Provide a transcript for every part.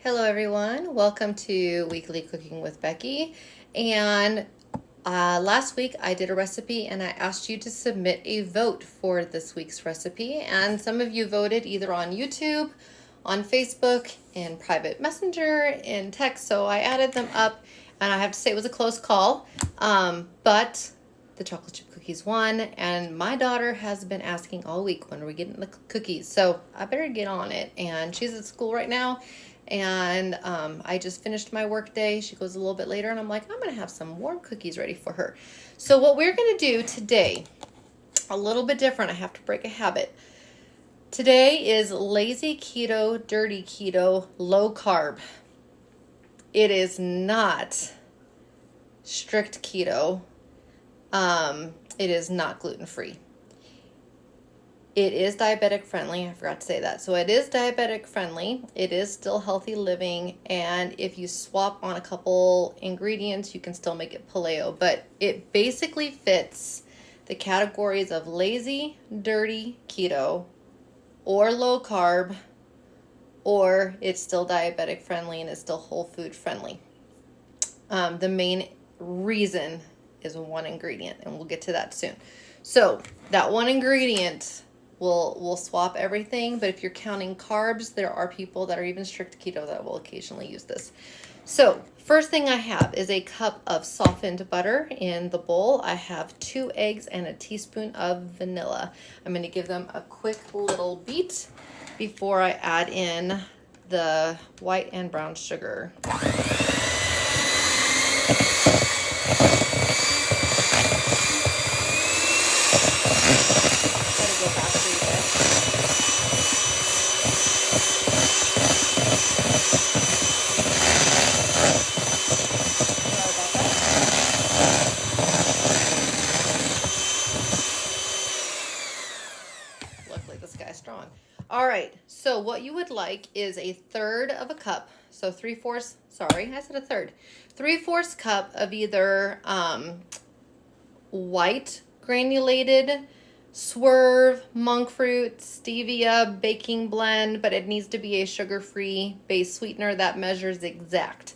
Hello everyone, welcome to Weekly Cooking with Becky. And last week I did a recipe and I asked you to submit a vote for this week's recipe. And some of you voted either on YouTube, on Facebook, in private messenger, in text. So I added them up and I have to say it was a close call. But the chocolate chip cookies won, and my daughter has been asking all week, when are we getting the cookies? So I better get on it. And she's at school right now. And I just finished my work day. She goes a little bit later and I'm like, I'm gonna have some warm cookies ready for her. So what we're gonna do today, a little bit different, I have to break a habit. Today is lazy keto, dirty keto, low carb. It is not strict keto. It is not gluten-free. It is diabetic friendly. I forgot to say that. So it is diabetic friendly. It is still healthy living. And if you swap on a couple ingredients, you can still make it paleo. But it basically fits the categories of lazy, dirty keto, or low carb, or it's still diabetic friendly and it's still whole food friendly. The main reason is one ingredient, and we'll get to that soon. So that one ingredient, we'll swap everything, but if you're counting carbs, there are people that are even strict keto that will occasionally use this. So first thing I have is a cup of softened butter in the bowl. I have 2 eggs and a teaspoon of vanilla. I'm going to give them a quick little beat before I add in the white and brown sugar. All right, so what you would like is a third of a cup, so 3/4, sorry, I said a third, 3/4 cup of either white granulated Swerve, monk fruit, stevia, baking blend, but it needs to be a sugar-free base sweetener that measures exact.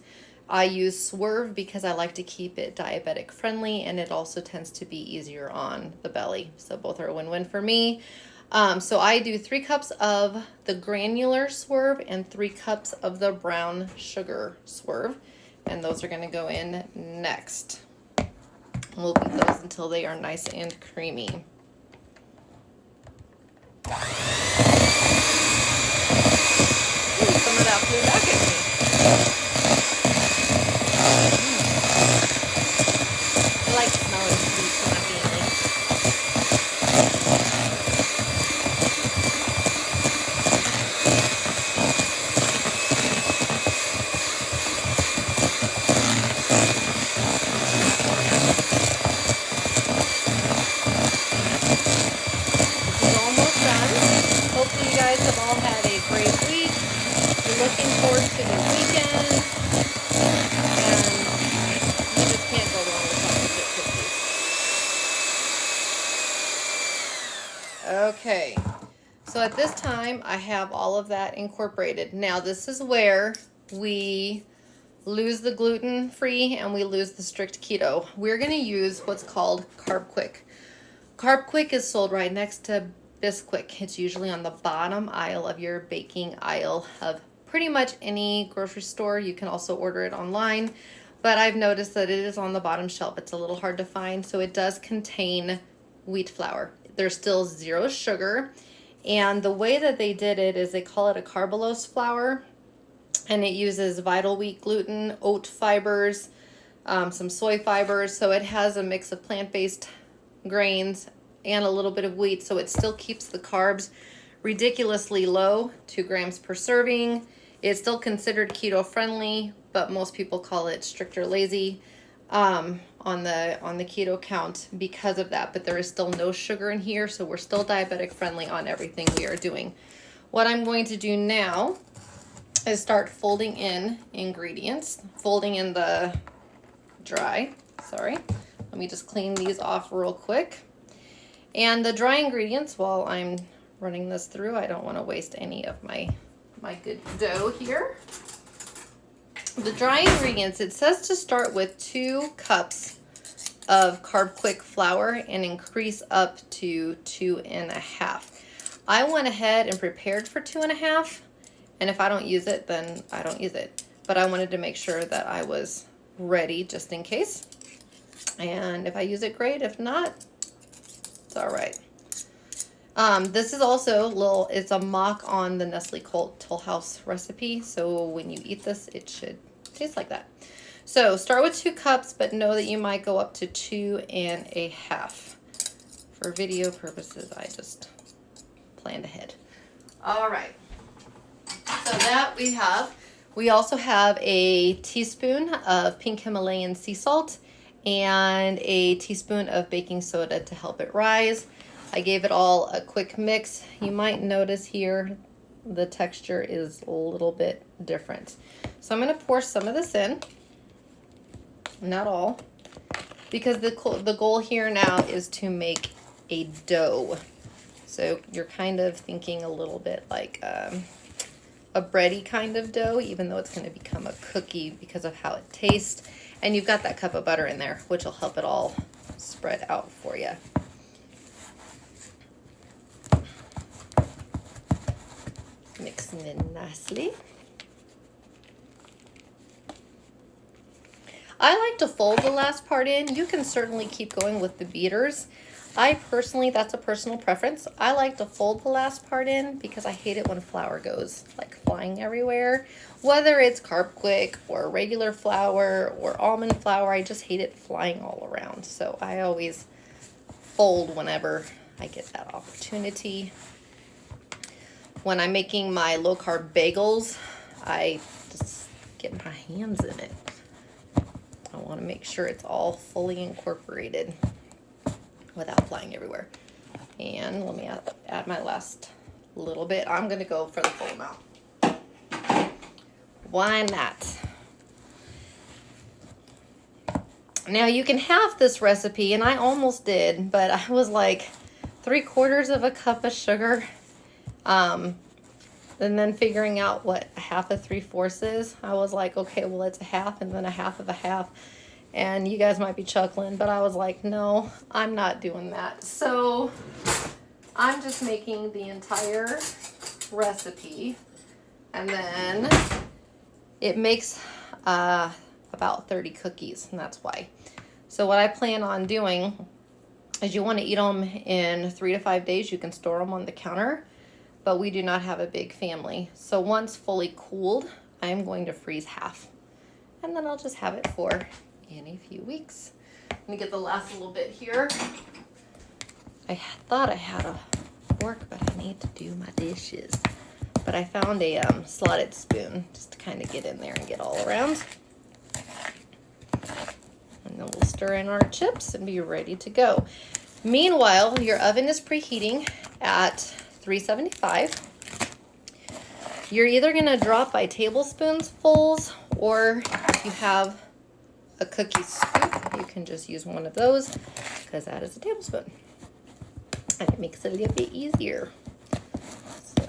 I use Swerve because I like to keep it diabetic friendly, and it also tends to be easier on the belly, so both are a win-win for me. So I do 3 cups of the granular Swerve and 3 cups of the brown sugar Swerve. And those are going to go in next. We'll beat those until they are nice and creamy. Ooh, some of that flew back at me. I like smelling sweet from my family. Looking forward to the weekend, and you just can't go wrong with chocolate chip cookies. Okay, so at this time I have all of that incorporated. Now this is where we lose the gluten-free and we lose the strict keto. We're going to use what's called Carbquick. Carbquick is sold right next to Bisquick. It's usually on the bottom aisle of your baking aisle of pretty much any grocery store. You can also order it online, but I've noticed that it is on the bottom shelf. It's a little hard to find, so it does contain wheat flour. There's still 0 sugar, and the way that they did it is they call it a carbulose flour, and it uses vital wheat gluten, oat fibers, some soy fibers, so it has a mix of plant-based grains and a little bit of wheat, so it still keeps the carbs ridiculously low, 2 grams per serving. It's still considered keto friendly, but most people call it strict or lazy on the keto count because of that. But there is still no sugar in here, so we're still diabetic friendly on everything we are doing. What I'm going to do now is start folding in ingredients, folding in the dry. Sorry, let me just clean these off real quick. And the dry ingredients, while I'm running this through, I don't want to waste any of my good dough here. The dry ingredients, it says to start with 2 cups of Carbquick flour and increase up to 2.5. I went ahead and prepared for 2.5, and if I don't use it, then I don't use it. But I wanted to make sure that I was ready just in case. And if I use it, great. If not, it's all right. This is also it's a mock on the Nestle Tollhouse recipe. So when you eat this, it should taste like that. So start with 2 cups, but know that you might go up to 2.5. For video purposes, I just planned ahead. All right. So that we have. We also have a teaspoon of pink Himalayan sea salt and a teaspoon of baking soda to help it rise. I gave it all a quick mix. You might notice here the texture is a little bit different. So I'm going to pour some of this in, not all, because the goal here now is to make a dough. So you're kind of thinking a little bit like a bready kind of dough, even though it's going to become a cookie because of how it tastes. And you've got that cup of butter in there, which will help it all spread out for you. Mixing it nicely. I like to fold the last part in. You can certainly keep going with the beaters. I personally, that's a personal preference. I like to fold the last part in because I hate it when flour goes like flying everywhere. Whether it's Carbquick or regular flour or almond flour, I just hate it flying all around. So I always fold whenever I get that opportunity. When I'm making my low-carb bagels, I just get my hands in it. I want to make sure it's all fully incorporated without flying everywhere. And let me add my last little bit. I'm going to go for the full amount. Why not? Now you can have this recipe, and I almost did, but I was like 3/4 cup of sugar. And then figuring out what 1/2 of 3/4 is, I was like, okay, well, it's a 1/2 and then a 1/2 of a 1/2. And you guys might be chuckling, but I was like, no, I'm not doing that. So I'm just making the entire recipe, and then it makes about 30 cookies, and that's why. So what I plan on doing is, you want to eat them in 3 to 5 days. You can store them on the counter, but we do not have a big family. So once fully cooled, I'm going to freeze half, and then I'll just have it for in a few weeks. Let me get the last little bit here. I thought I had a fork, but I need to do my dishes. But I found a slotted spoon just to kind of get in there and get all around. And then we'll stir in our chips and be ready to go. Meanwhile, your oven is preheating at 375. You're either going to drop by tablespoonsfuls, or if you have a cookie scoop, you can just use one of those, because that is a tablespoon. And it makes it a little bit easier. So,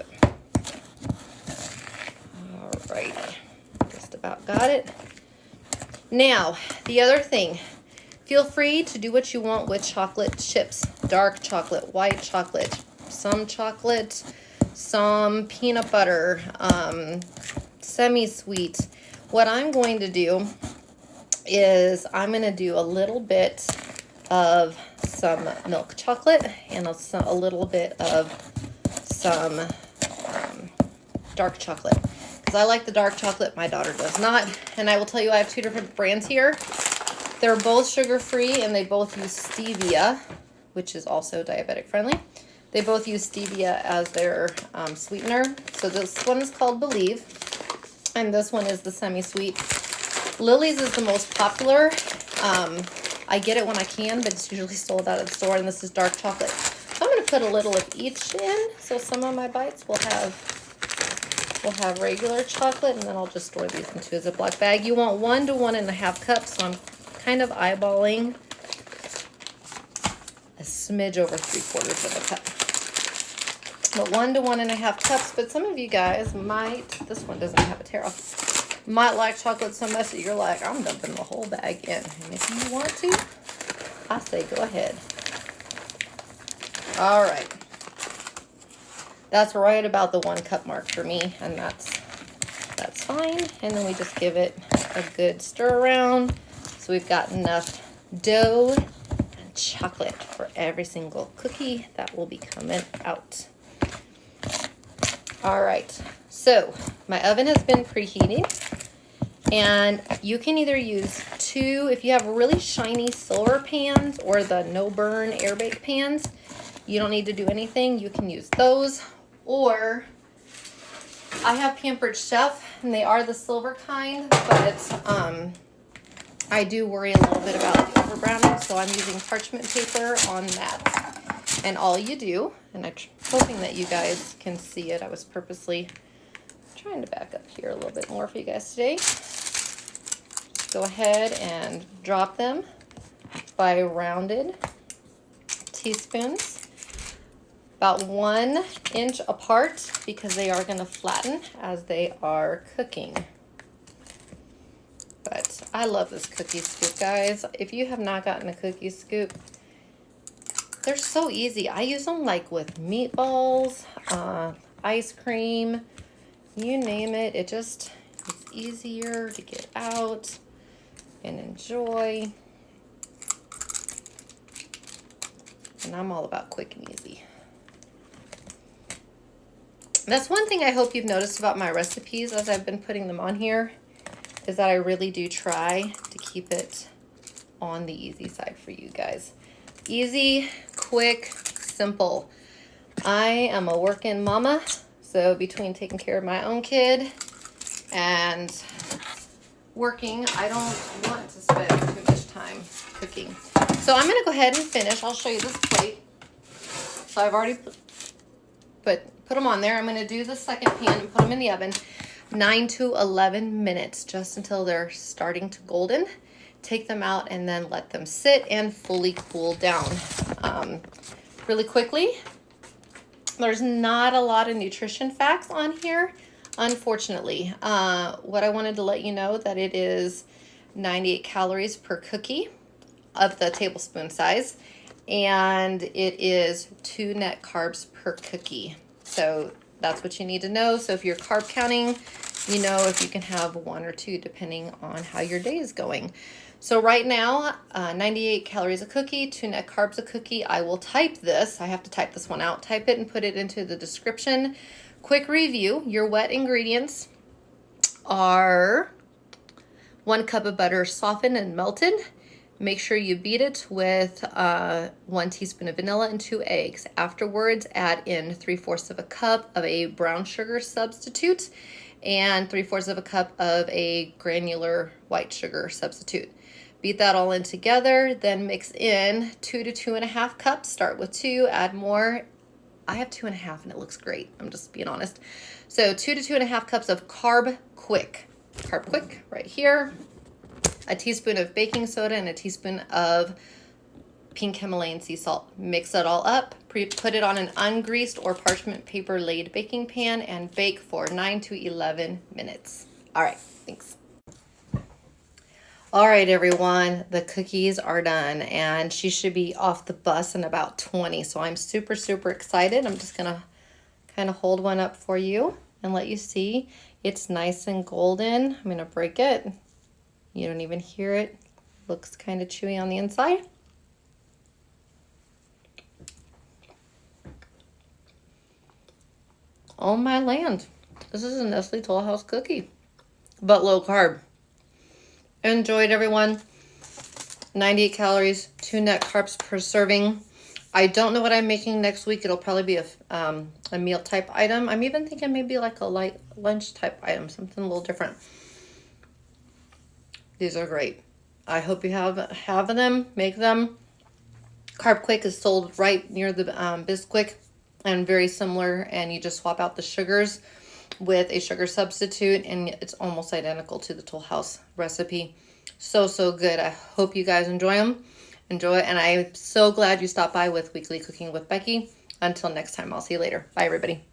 all right, just about got it. Now, the other thing, feel free to do what you want with chocolate chips. Dark chocolate, white chocolate, some chocolate, some peanut butter, semi-sweet. What I'm going to do is I'm going to do a little bit of some milk chocolate and a little bit of some dark chocolate, because I like the dark chocolate. My daughter does not. And I will tell you, I have 2 different brands here. They're both sugar-free, and they both use stevia, which is also diabetic friendly. They both use stevia as their sweetener. So this one is called Believe, and this one is the semi-sweet. Lily's is the most popular. I get it when I can, but it's usually sold out at the store, and this is dark chocolate. So I'm going to put a little of each in, so some of my bites will have regular chocolate, and then I'll just store these into a Ziploc bag. You want 1 to 1.5 cups, so I'm kind of eyeballing a smidge over 3/4 of a cup. But 1 to 1.5 cups, but some of you guys might, this one doesn't have a tear off. might like chocolate so much that you're like, I'm dumping the whole bag in. And if you want to, I say go ahead. All right. That's right about the 1 cup mark for me, and that's fine. And then we just give it a good stir around so we've got enough dough and chocolate for every single cookie that will be coming out. All right, so my oven has been preheating, and you can either use 2, if you have really shiny silver pans or the no burn air bake pans, you don't need to do anything. You can use those, or I have Pampered Chef, and they are the silver kind, but I do worry a little bit about the overbrowning, so I'm using parchment paper on that. And all you do, and I'm hoping that you guys can see it. I was purposely trying to back up here a little bit more for you guys today. Go ahead and drop them by rounded teaspoons, about 1 inch apart, because they are going to flatten as they are cooking. But I love this cookie scoop, guys. If you have not gotten a cookie scoop, they're so easy. I use them like with meatballs, ice cream, you name it. It's easier to get out and enjoy. And I'm all about quick and easy. That's one thing I hope you've noticed about my recipes as I've been putting them on here, is that I really do try to keep it on the easy side for you guys. Easy, quick, simple. I am a working mama, so between taking care of my own kid and working, I don't want to spend too much time cooking. So I'm gonna go ahead and finish. I'll show you this plate. So I've already put them on there. I'm gonna do the second pan and put them in the oven 9 to 11 minutes, just until they're starting to golden. Take them out and then let them sit and fully cool down. Really quickly, there's not a lot of nutrition facts on here, unfortunately. What I wanted to let you know that it is 98 calories per cookie of the tablespoon size, and it is 2 net carbs per cookie. So that's what you need to know. So if you're carb counting, you know if you can have 1 or 2 depending on how your day is going. So right now, 98 calories a cookie, 2 net carbs a cookie. I will type this. I have to type this one out. Type it and put it into the description. Quick review. Your wet ingredients are 1 cup of butter softened and melted. Make sure you beat it with 1 teaspoon of vanilla and 2 eggs. Afterwards, add in 3/4 of a cup of a brown sugar substitute and 3/4 of a cup of a granular white sugar substitute. Beat that all in together, then mix in 2 to 2.5 cups. Start with 2, add more. I have 2.5 and it looks great. I'm just being honest. So 2 to 2.5 cups of Carbquick. Carbquick right here. A teaspoon of baking soda and a teaspoon of pink Himalayan sea salt. Mix it all up. Put it on an ungreased or parchment paper laid baking pan and bake for 9 to 11 minutes. All right, thanks. All right, everyone, the cookies are done, and she should be off the bus in about 20. So I'm super, super excited. I'm just gonna kind of hold one up for you and let you see. It's nice and golden. I'm gonna break it. You don't even hear it. Looks kind of chewy on the inside. Oh my land. This is a Nestle Tollhouse cookie, but low carb. Enjoy it, everyone. 98 calories, 2 net carbs per serving. I don't know what I'm making next week. It'll probably be a meal type item. I'm even thinking maybe like a light lunch type item, something a little different. These are great. I hope you have them, make them. Carbquick is sold right near the Bisquick and very similar, and you just swap out the sugars with a sugar substitute, and it's almost identical to the Tollhouse recipe. So, so good. I hope you guys enjoy them. Enjoy, and I'm so glad you stopped by with Weekly Cooking with Becky. Until next time, I'll see you later. Bye, everybody.